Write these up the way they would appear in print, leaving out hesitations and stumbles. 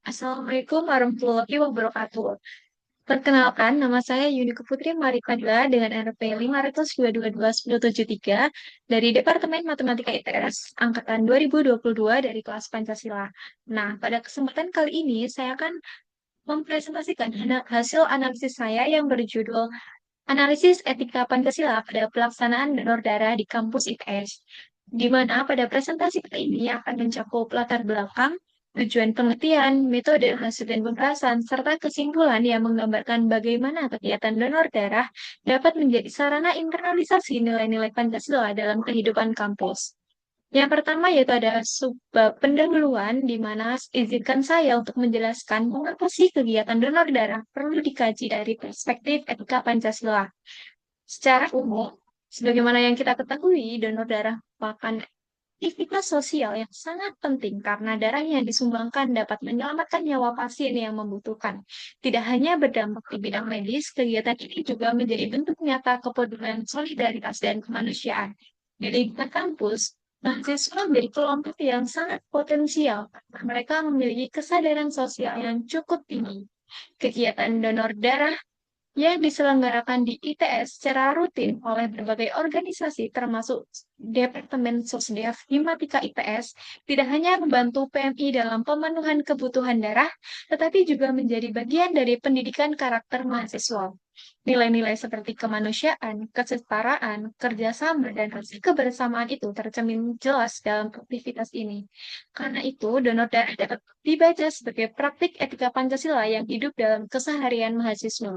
Assalamualaikum warahmatullahi wabarakatuh. Perkenalkan, nama saya Yunike Putri Marifadla dengan RP 5222173 dari Departemen Matematika ITS Angkatan 2022 dari kelas Pancasila. Nah, pada kesempatan kali ini saya akan mempresentasikan hasil analisis saya yang berjudul Analisis Etika Pancasila pada Pelaksanaan Donor Darah di Kampus ITS, di mana pada presentasi kali ini akan mencakup latar belakang, tujuan penelitian, metode hasil dan pembahasan, serta kesimpulan yang menggambarkan bagaimana kegiatan donor darah dapat menjadi sarana internalisasi nilai-nilai Pancasila dalam kehidupan kampus. Yang pertama yaitu ada subbab pendahuluan, di mana izinkan saya untuk menjelaskan mengapa sih kegiatan donor darah perlu dikaji dari perspektif etika Pancasila. Secara umum, sebagaimana yang kita ketahui, donor darah merupakan aktivitas sosial yang sangat penting karena darah yang disumbangkan dapat menyelamatkan nyawa pasien yang membutuhkan. Tidak hanya berdampak di bidang medis, kegiatan ini juga menjadi bentuk nyata kepedulian solidaritas dan kemanusiaan. Di lingkungan kampus, mahasiswa menjadi kelompok yang sangat potensial karena mereka memiliki kesadaran sosial yang cukup tinggi. Kegiatan donor darah yang diselenggarakan di ITS secara rutin oleh berbagai organisasi termasuk Departemen Sosdev Himatika ITS tidak hanya membantu PMI dalam pemenuhan kebutuhan darah, tetapi juga menjadi bagian dari pendidikan karakter mahasiswa. Nilai-nilai seperti kemanusiaan, kesetaraan, kerjasama, dan rasa kebersamaan itu tercermin jelas dalam aktivitas ini. Karena itu, donor darah dapat dibaca sebagai praktik etika Pancasila yang hidup dalam keseharian mahasiswa.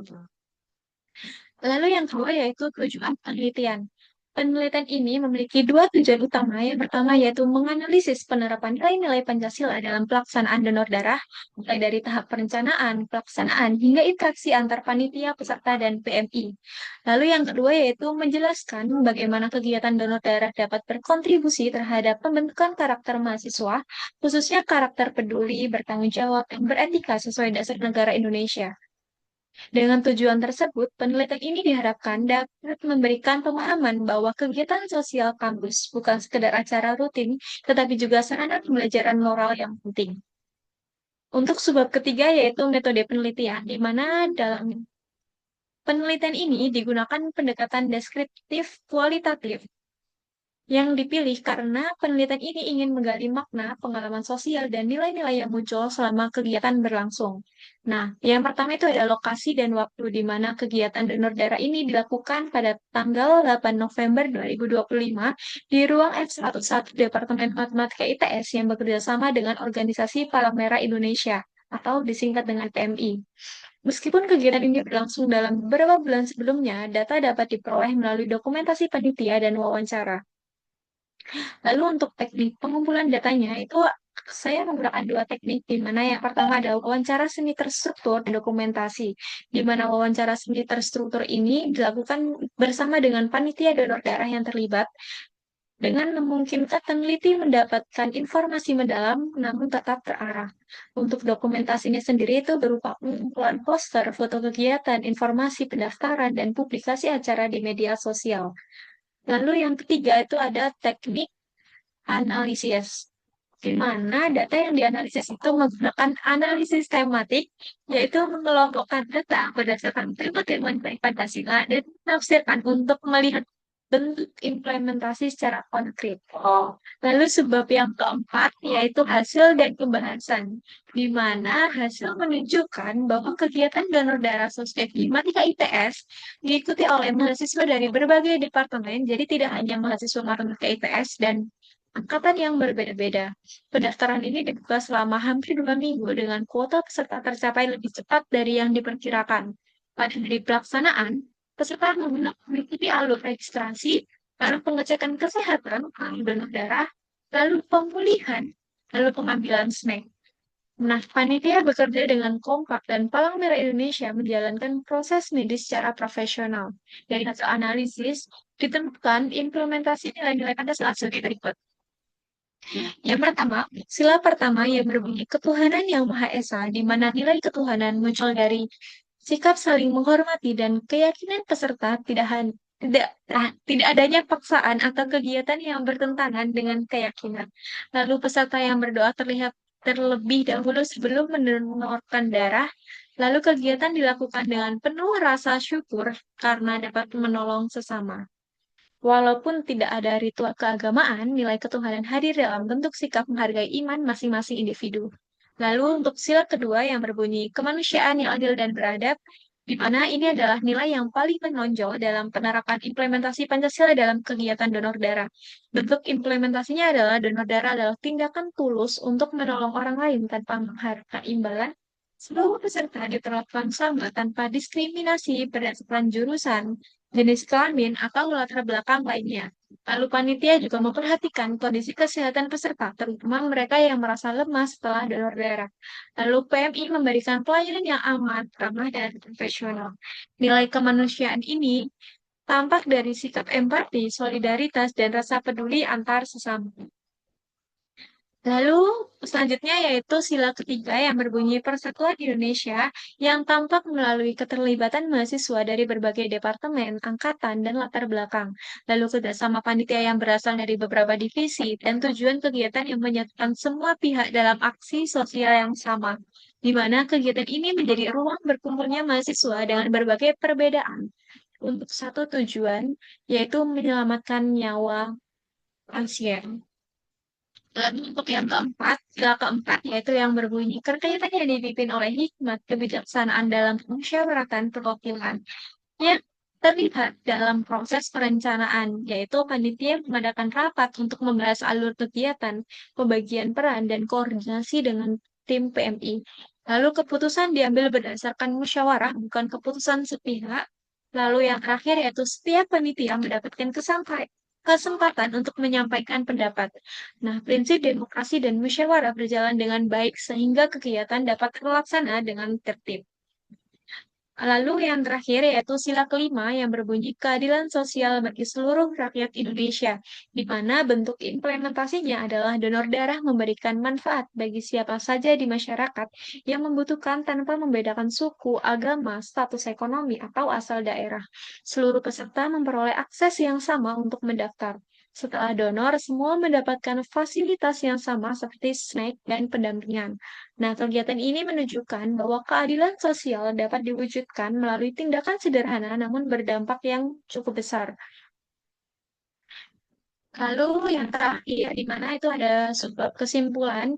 Lalu yang kedua yaitu tujuan penelitian. Penelitian ini memiliki dua tujuan utama. Yang pertama yaitu menganalisis penerapan nilai-nilai Pancasila dalam pelaksanaan donor darah, mulai dari tahap perencanaan, pelaksanaan, hingga interaksi antar panitia, peserta, dan PMI. Lalu yang kedua yaitu menjelaskan bagaimana kegiatan donor darah dapat berkontribusi terhadap pembentukan karakter mahasiswa, khususnya karakter peduli, bertanggung jawab, dan beretika sesuai dasar negara Indonesia. Dengan tujuan tersebut, penelitian ini diharapkan dapat memberikan pemahaman bahwa kegiatan sosial kampus bukan sekedar acara rutin, tetapi juga sarana pembelajaran moral yang penting. Untuk sebab ketiga yaitu metode penelitian, di mana dalam penelitian ini digunakan pendekatan deskriptif kualitatif yang dipilih karena penelitian ini ingin menggali makna, pengalaman sosial, dan nilai-nilai yang muncul selama kegiatan berlangsung. Nah, yang pertama itu ada lokasi dan waktu di mana kegiatan donor darah ini dilakukan pada tanggal 8 November 2025 di ruang F11 Departemen Matematika ITS yang bekerja sama dengan Organisasi Palang Merah Indonesia atau disingkat dengan PMI. Meskipun kegiatan ini berlangsung dalam beberapa bulan sebelumnya, data dapat diperoleh melalui dokumentasi panitia dan wawancara. Lalu untuk teknik pengumpulan datanya itu saya menggunakan dua teknik, di mana yang pertama adalah wawancara semi terstruktur dan dokumentasi, di mana wawancara semi terstruktur ini dilakukan bersama dengan panitia donor darah yang terlibat, dengan memungkinkan peneliti mendapatkan informasi mendalam namun tetap terarah. Untuk dokumentasinya sendiri itu berupa pengumpulan poster, foto kegiatan, informasi pendaftaran, dan publikasi acara di media sosial. Lalu yang ketiga itu ada teknik analisis, di mana data yang dianalisis itu menggunakan analisis tematik, yaitu mengelompokkan data berdasarkan tema-tema nilai Pancasila dan menafsirkan untuk melihat bentuk implementasi secara konkret. Lalu sebab yang keempat yaitu hasil dan pembahasan, di mana hasil menunjukkan bahwa kegiatan donor darah sosmed di Matika ITS diikuti oleh mahasiswa dari berbagai departemen, jadi tidak hanya mahasiswa Matematika ITS dan angkatan yang berbeda-beda. Pendaftaran ini dibuka selama hampir 2 minggu dengan kuota peserta tercapai lebih cepat dari yang diperkirakan. Pada hari pelaksanaan, peserta mengikuti alur registrasi, lalu pengecekan kesehatan, lalu donor darah, lalu pemulihan, lalu pengambilan snack. Nah, panitia bekerja dengan kompak dan Palang Merah Indonesia menjalankan proses medis secara profesional. Dari hasil analisis, ditemukan implementasi nilai-nilai Pancasila sebagai berikut. Yang pertama, sila pertama yang berbunyi ketuhanan yang Maha Esa, di mana nilai ketuhanan muncul dari sikap saling menghormati dan keyakinan peserta tidak adanya paksaan atau kegiatan yang bertentangan dengan keyakinan. Lalu peserta yang berdoa terlihat terlebih dahulu sebelum mendonorkan darah, lalu kegiatan dilakukan dengan penuh rasa syukur karena dapat menolong sesama. Walaupun tidak ada ritual keagamaan, nilai ketuhanan hadir dalam bentuk sikap menghargai iman masing-masing individu. Lalu untuk sila kedua yang berbunyi kemanusiaan yang adil dan beradab, di mana ini adalah nilai yang paling menonjol dalam penerapan implementasi Pancasila dalam kegiatan donor darah. Bentuk implementasinya adalah donor darah adalah tindakan tulus untuk menolong orang lain tanpa mengharapkan imbalan. Seluruh peserta diperlakukan sama tanpa diskriminasi berdasarkan jurusan, jenis kelamin, atau latar belakang lainnya. Lalu panitia juga memperhatikan kondisi kesehatan peserta, terutama mereka yang merasa lemah setelah donor darah. Lalu PMI memberikan pelayanan yang aman, ramah, dan profesional. Nilai kemanusiaan ini tampak dari sikap empati, solidaritas, dan rasa peduli antar sesama. Lalu selanjutnya yaitu sila ketiga yang berbunyi Persatuan Indonesia yang tampak melalui keterlibatan mahasiswa dari berbagai departemen, angkatan, dan latar belakang. Lalu kerjasama panitia yang berasal dari beberapa divisi dan tujuan kegiatan yang menyatukan semua pihak dalam aksi sosial yang sama. Di mana kegiatan ini menjadi ruang berkumpulnya mahasiswa dengan berbagai perbedaan untuk satu tujuan, yaitu menyelamatkan nyawa pasien. Lalu untuk yang keempat, sila keempat yaitu yang berbunyi kegiatan yang dipimpin oleh hikmat kebijaksanaan dalam pemusyawaratan perwakilan yang terlihat dalam proses perencanaan, yaitu panitia mengadakan rapat untuk membahas alur kegiatan, pembagian peran, dan koordinasi dengan tim PMI. Lalu keputusan diambil berdasarkan musyawarah, bukan keputusan sepihak. Lalu yang terakhir yaitu setiap panitia mendapatkan kesempatan untuk menyampaikan pendapat. Nah, prinsip demokrasi dan musyawarah berjalan dengan baik sehingga kegiatan dapat terlaksana dengan tertib. Lalu yang terakhir yaitu sila kelima yang berbunyi keadilan sosial bagi seluruh rakyat Indonesia, di mana bentuk implementasinya adalah donor darah memberikan manfaat bagi siapa saja di masyarakat yang membutuhkan tanpa membedakan suku, agama, status ekonomi, atau asal daerah. Seluruh peserta memperoleh akses yang sama untuk mendaftar. Setelah donor, semua mendapatkan fasilitas yang sama seperti snack dan pendampingan. Nah, kegiatan ini menunjukkan bahwa keadilan sosial dapat diwujudkan melalui tindakan sederhana namun berdampak yang cukup besar. Lalu yang terakhir, di mana itu ada sebuah kesimpulan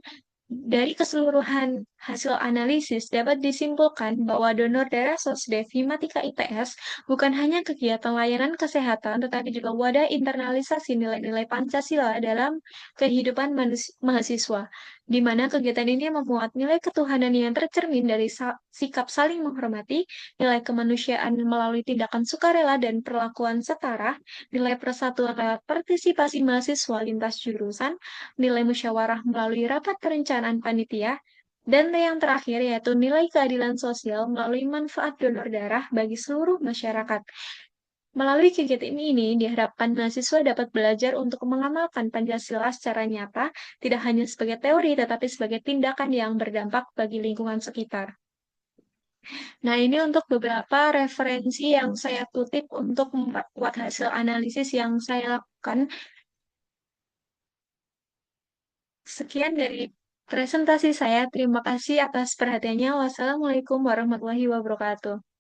dari keseluruhan hasil analisis dapat disimpulkan bahwa donor darah Sosdev Himatika ITS bukan hanya kegiatan layanan kesehatan, tetapi juga wadah internalisasi nilai-nilai Pancasila dalam kehidupan mahasiswa, di mana kegiatan ini memuat nilai ketuhanan yang tercermin dari sikap saling menghormati, nilai kemanusiaan melalui tindakan sukarela dan perlakuan setara, nilai persatuan lewat partisipasi mahasiswa lintas jurusan, nilai musyawarah melalui rapat perencanaan panitia, dan yang terakhir yaitu nilai keadilan sosial melalui manfaat donor darah bagi seluruh masyarakat. Melalui kegiatan ini, diharapkan mahasiswa dapat belajar untuk mengamalkan Pancasila secara nyata, tidak hanya sebagai teori, tetapi sebagai tindakan yang berdampak bagi lingkungan sekitar. Nah, ini untuk beberapa referensi yang saya kutip untuk memperkuat hasil analisis yang saya lakukan. Sekian dari presentasi saya. Terima kasih atas perhatiannya. Wassalamualaikum warahmatullahi wabarakatuh.